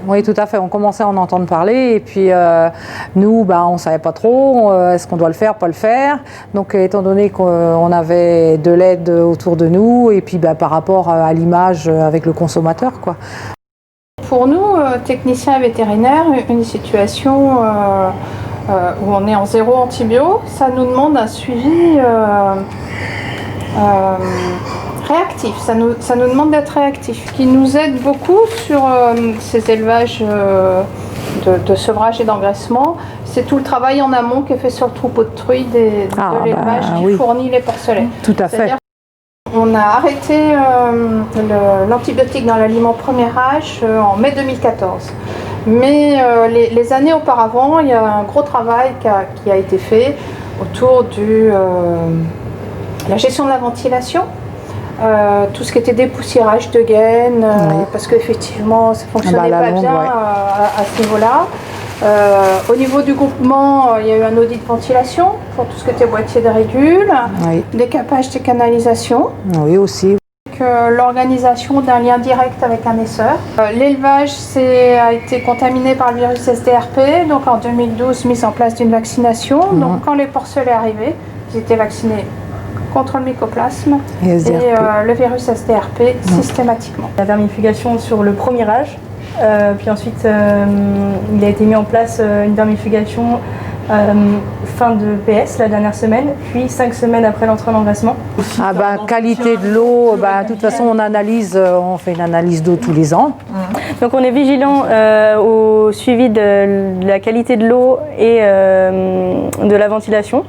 oui, tout à fait. On commençait à en entendre parler et puis nous, on ne savait pas trop, est-ce qu'on doit le faire, pas le faire. Donc étant donné qu'on avait de l'aide autour de nous et puis par rapport à l'image avec le consommateur, quoi. Pour nous, techniciens vétérinaires, une situation où on est en zéro antibio, ça nous demande un suivi réactif, ça nous demande d'être réactif, qui nous aide beaucoup sur ces élevages de sevrage et d'engraissement. C'est tout le travail en amont qui est fait sur le troupeau de truies de l'élevage qui fournit les porcelets. Tout à fait. On a arrêté l'antibiotique dans l'aliment premier âge en mai 2014. Mais les années auparavant, il y a un gros travail qui a été fait autour de la gestion de la ventilation. Tout ce qui était dépoussiérage de gaines, parce qu'effectivement ça ne fonctionnait pas bien à ce niveau-là. Au niveau du groupement, il y a eu un audit de ventilation pour tout ce qui était boîtier de régule, décapage des canalisations. Oui, aussi. L'organisation d'un lien direct avec un essor. L'élevage a été contaminé par le virus SDRP, donc en 2012, mise en place d'une vaccination. Donc quand les porcelets arrivaient, ils étaient vaccinés contre le mycoplasme et le virus SDRP systématiquement. La vermifugation sur le premier âge, puis ensuite il a été mis en place une vermifugation fin de PS la dernière semaine, puis 5 semaines après l'entrée en engraissement. Qualité de l'eau, de toute façon on fait une analyse d'eau tous les ans. Donc on est vigilant au suivi de la qualité de l'eau et de la ventilation.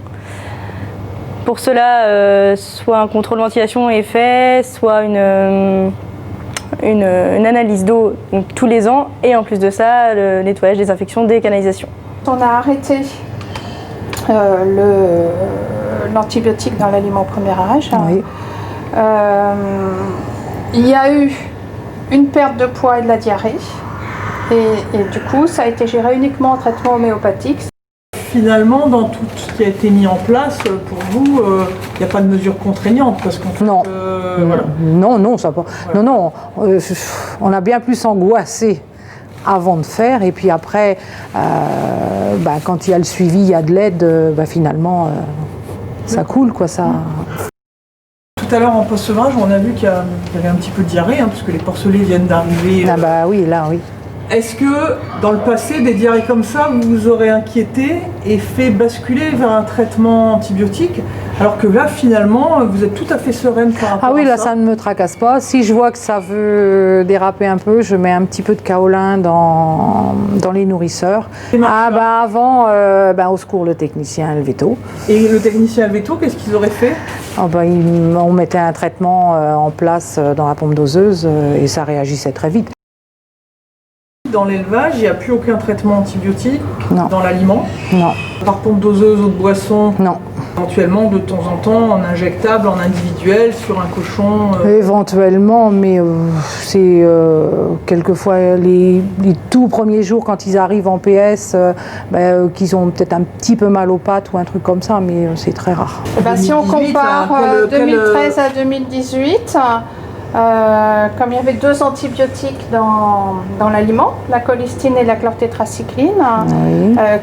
Pour cela, soit un contrôle ventilation est fait, soit une analyse d'eau tous les ans, et en plus de ça, le nettoyage, désinfection des canalisations. On a arrêté l'antibiotique dans l'aliment premier âge. Oui. Il y a eu une perte de poids et de la diarrhée, et du coup, ça a été géré uniquement en traitement homéopathique. Finalement, dans tout ce qui a été mis en place, pour vous, il n'y a pas de mesures contraignantes parce qu'en fait, non. Voilà. Non, ça pas. Voilà. Non, on a bien plus angoissé avant de faire, et puis après, quand il y a le suivi, il y a de l'aide, finalement, ça coule, quoi, ça. Tout à l'heure, en post-sevrage, on a vu qu'il y avait un petit peu de diarrhée, parce que les porcelets viennent d'arriver. Oui, là, oui. Est-ce que, dans le passé, des diarrhées comme ça vous aurez inquiété et fait basculer vers un traitement antibiotique, alors que là, finalement, vous êtes tout à fait sereine par rapport à ça? Ah oui, là, ça ne me tracasse pas. Si je vois que ça veut déraper un peu, je mets un petit peu de kaolin dans les nourrisseurs. Avant, au secours, le technicien et le veto. Et le technicien et le veto, qu'est-ce qu'ils auraient fait? On mettait un traitement en place dans la pompe doseuse et ça réagissait très vite. Dans l'élevage, il n'y a plus aucun traitement antibiotique dans l'aliment? Non. Par pompe doseuse, eau de boisson? Non. Éventuellement, de temps en temps, en injectable, en individuel, sur un cochon? Éventuellement, mais c'est quelquefois les tout premiers jours quand ils arrivent en PS, qu'ils ont peut-être un petit peu mal aux pattes ou un truc comme ça, mais c'est très rare. Si on compare 2013 à 2018, comme il y avait 2 antibiotiques dans l'aliment, la colistine et la chlortétracycline,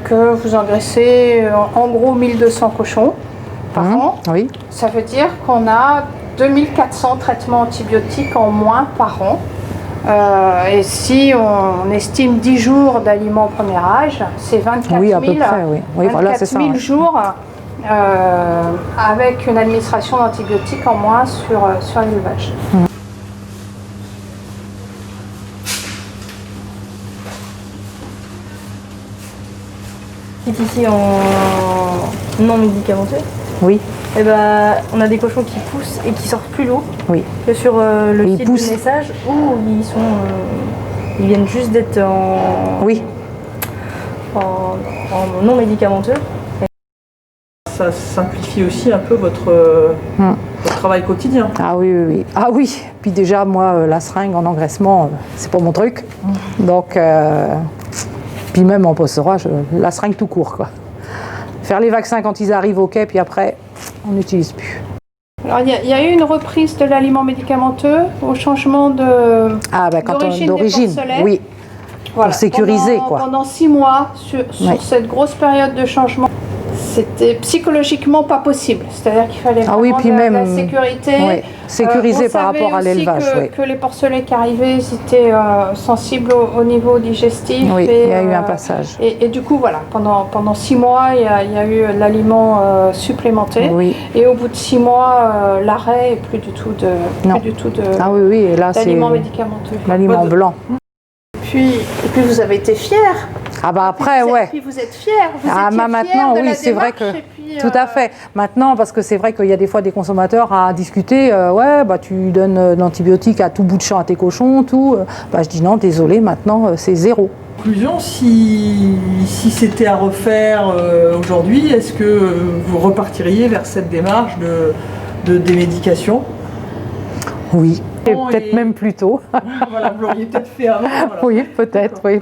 que vous engraissez en gros 1200 cochons par an, ça veut dire qu'on a 2400 traitements antibiotiques en moins par an. Et si on estime 10 jours d'aliments au premier âge, c'est 24 000, à peu près, 24 000 jours avec une administration d'antibiotiques en moins sur l'élevage. Ici en non médicamenteux. Oui. On a des cochons qui poussent et qui sortent plus lourd que sur le site du message, où ils viennent juste d'être en non médicamenteux. Ça simplifie aussi un peu votre travail quotidien. Ah oui. Ah oui. Puis déjà, moi, la seringue en engraissement, c'est pas mon truc. Donc, puis même en post-sevrage, la seringue tout court, quoi. Faire les vaccins quand ils arrivent, ok, puis après, on n'utilise plus. Alors, il y a eu une reprise de l'aliment médicamenteux au changement d'origine des porcelets. Oui. Voilà. sécuriser, quoi. Pendant 6 mois, sur Ouais. cette grosse période de changement, c'était psychologiquement pas possible. C'est-à-dire qu'il fallait Ah oui, vraiment puis de même, la sécurité. ouais, sécuriser On par savait rapport à aussi l'élevage. que, Oui. que les porcelets qui arrivaient, ils étaient sensibles au niveau digestif. Oui, et, il y a eu un passage. Et du coup, voilà, pendant 6 mois, il y a eu l'aliment supplémenté. Oui. Et au bout de 6 mois, l'arrêt et plus du tout de, Non. d'aliment Ah oui, oui, et là, c'est médicamenteux. l'aliment blanc. Et puis vous avez été fiers. Ah bah après, ouais. Puis vous êtes fiers. Vous Ah, étiez bah fiers maintenant, de oui, la c'est vrai démarche, que. et puis, Tout à fait. Maintenant, parce que c'est vrai qu'il y a des fois des consommateurs à discuter, ouais, bah tu donnes de l'antibiotique à tout bout de champ à tes cochons, tout. Bah je dis non, désolé, maintenant c'est 0. Conclusion, si c'était à refaire aujourd'hui, est-ce que vous repartiriez vers cette démarche de démédication? Oui. Et Bon, peut-être et- même plus tôt. Voilà, vous l'auriez peut-être fait avant. Voilà. Oui, peut-être, oui.